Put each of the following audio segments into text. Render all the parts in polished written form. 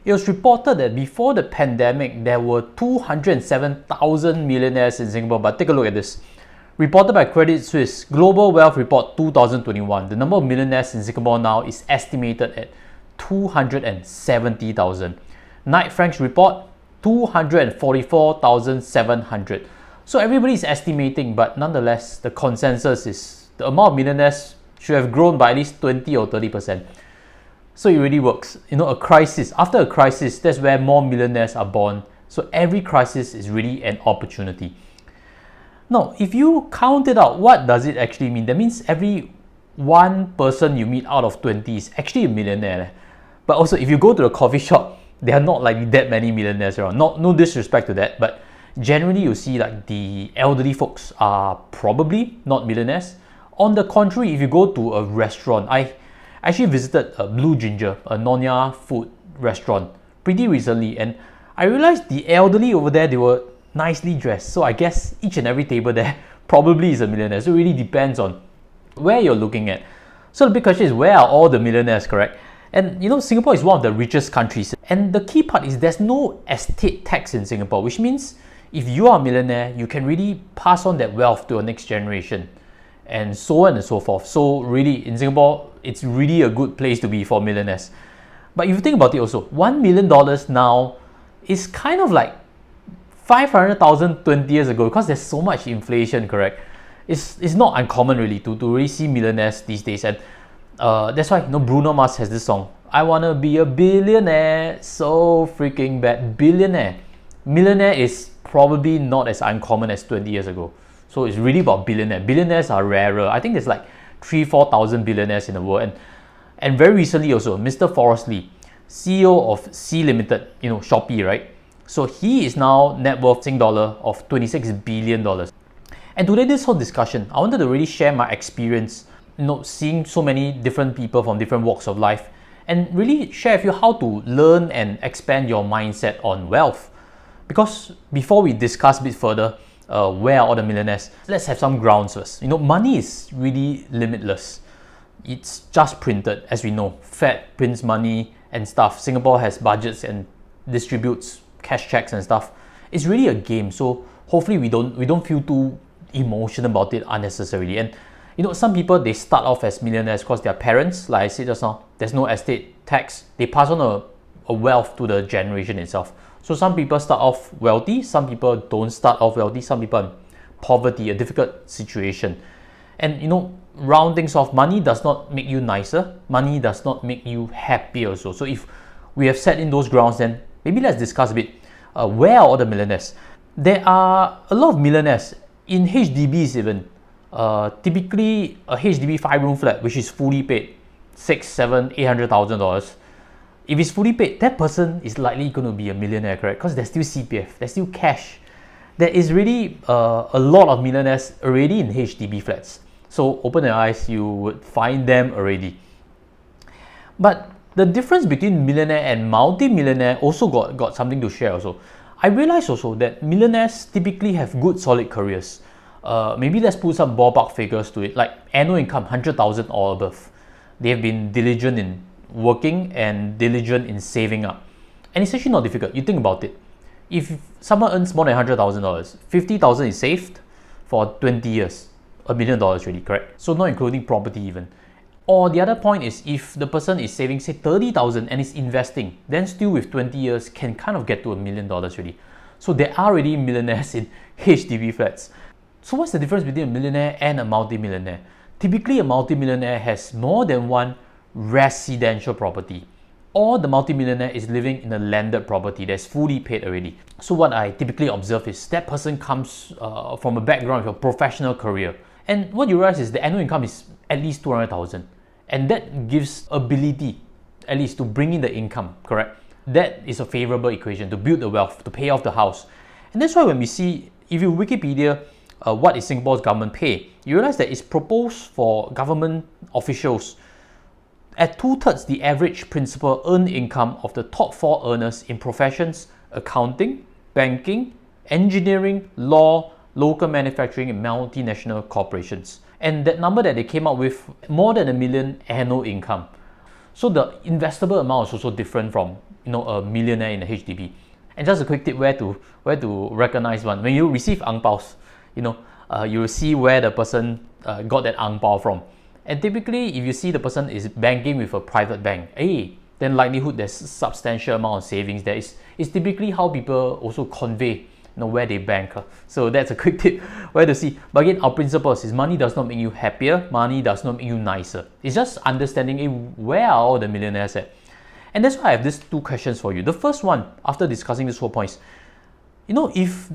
It was reported that before the pandemic, there were 207,000 millionaires in Singapore. But take a look at this. Reported by Credit Suisse, Global Wealth Report 2021, the number of millionaires in Singapore now is estimated at 270,000. Knight Frank's report, 244,700. So everybody is estimating, but nonetheless, the consensus is the amount of millionaires should have grown by at least 20 or 30%. So it really works. A crisis, after a crisis, that's where more millionaires are born. So every crisis is really an opportunity. Now, if you count it out, what does it actually mean? That means every one person you meet out of 20 is actually a millionaire. But also, if you go to a coffee shop, there are not like that many millionaires around. No disrespect to that, but generally you see like the elderly folks are probably not millionaires. On the contrary, if you go to a restaurant, I actually visited a Blue Ginger, a Nonya food restaurant, pretty recently, and I realized the elderly over there, they were nicely dressed. So I guess each and every table there probably is a millionaire. So it really depends on where you're looking at. So the big question is, where are all the millionaires, correct? And Singapore is one of the richest countries. And the key part is there's no estate tax in Singapore, which means if you are a millionaire, you can really pass on that wealth to a next generation, and so on and so forth. So really, in Singapore, it's really a good place to be for millionaires. But if you think about it also, $1 million now is kind of like 500,000 20 years ago, because there's so much inflation, correct? It's not uncommon really to really see millionaires these days. And that's why Bruno Mars has this song, I wanna be a billionaire, so freaking bad. Billionaire. Millionaire is probably not as uncommon as 20 years ago. So it's really about billionaire. Billionaires are rarer. I think there's like 3,000-4,000 billionaires in the world. And very recently also, Mr. Forrest Li, CEO of SEA Limited, Shopee, right? So he is now net worth $26 billion. And today, this whole discussion, I wanted to really share my experience, seeing so many different people from different walks of life, and really share with you how to learn and expand your mindset on wealth. Because before we discuss a bit further, where are all the millionaires, let's have some grounds first. Money is really limitless. It's just printed, as we know. Fed prints money and stuff. Singapore has budgets and distributes cash checks and stuff. It's really a game. So hopefully we don't feel too emotional about it unnecessarily. And some people, they start off as millionaires because their parents, like I said just now, there's no estate tax. They pass on a wealth to the generation itself. So some people start off wealthy, some people don't start off wealthy, some people in poverty, a difficult situation. And round things off, money does not make you nicer, money does not make you happy also. So if we have set in those grounds, then maybe let's discuss a bit, where are all the millionaires? There are a lot of millionaires in HDBs even. Typically a HDB 5-room flat, which is fully paid, $600,000, $700,000, $800,000. If it's fully paid, that person is likely going to be a millionaire, correct? Because there's still CPF, there's still cash. There is really a lot of millionaires already in HDB flats. So open your eyes, you would find them already. But the difference between millionaire and multi-millionaire also got something to share also. I realized also that millionaires typically have good solid careers. Maybe let's put some ballpark figures to it, like annual income 100,000 or above. They have been diligent in working and diligent in saving up. And it's actually not difficult. You think about it. If someone earns more than $100,000, 50,000 is saved for 20 years. $1 million really, correct? So not including property even. Or the other point is, if the person is saving say 30,000 and is investing, then still with 20 years can kind of get to $1 million really. So there are already millionaires in HDB flats. So what's the difference between a millionaire and a multi-millionaire? Typically a multi-millionaire has more than one residential property, or the multi-millionaire is living in a landed property that's fully paid already. So what I typically observe is that person comes from a background of a professional career, and what you realize is the annual income is at least 200,000, and that gives ability at least to bring in the income, correct? That is a favorable equation to build the wealth, to pay off the house. And that's why when we see, if you Wikipedia what is Singapore's government pay, you realize that it's proposed for government officials at 2/3 the average principal earned income of the top 4 earners in professions accounting, banking, engineering, law, local manufacturing, and multinational corporations. And that number that they came up with, more than $1 million annual income. So the investable amount is also different from a millionaire in the HDB. And just a quick tip where to recognize one. When you receive ang paos, you will see where the person got that ang pao from. And typically, if you see the person is banking with a private bank, then likelihood there's substantial amount of savings there. Is typically how people also convey where they bank. So that's a quick tip where to see. But again, our principles is money does not make you happier, money does not make you nicer. It's just understanding where are all the millionaires at. And that's why I have these two questions for you. The first one, after discussing this whole point, if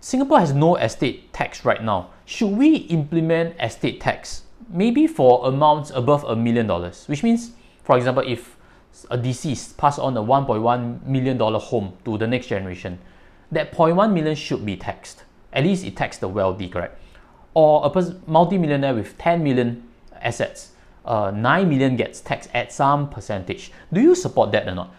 Singapore has no estate tax right now, should we implement estate tax? Maybe for amounts above $1 million, which means, for example, if a deceased pass on a $1.1 million home to the next generation, that $0.1 million should be taxed. At least it taxed the wealthy, correct? Or a multi-millionaire with 10 million assets, 9 million gets taxed at some percentage. Do you support that or not?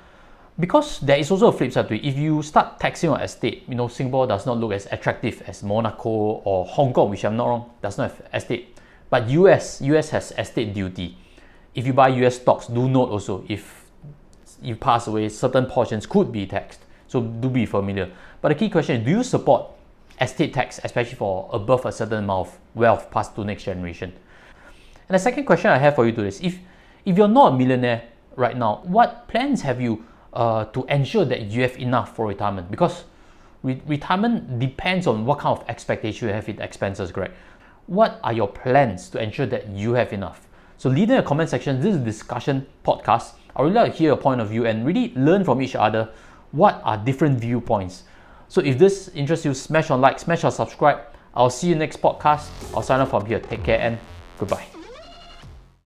Because there is also a flip side to it. If you start taxing on estate, Singapore does not look as attractive as Monaco or Hong Kong, which I'm not wrong, does not have estate. But US has estate duty. If you buy US stocks, do note also, if you pass away, certain portions could be taxed. So do be familiar. But the key question is, do you support estate tax, especially for above a certain amount of wealth passed to next generation? And the second question I have for you today is, if you're not a millionaire right now, what plans have you to ensure that you have enough for retirement? Because retirement depends on what kind of expectation you have with expenses, correct? What are your plans to ensure that you have enough? So leave in the comment section. This is a discussion podcast. I would like to hear your point of view and really learn from each other what are different viewpoints. So if this interests you, smash on like, smash on subscribe. I'll see you next podcast. I'll sign off from here. Take care and goodbye.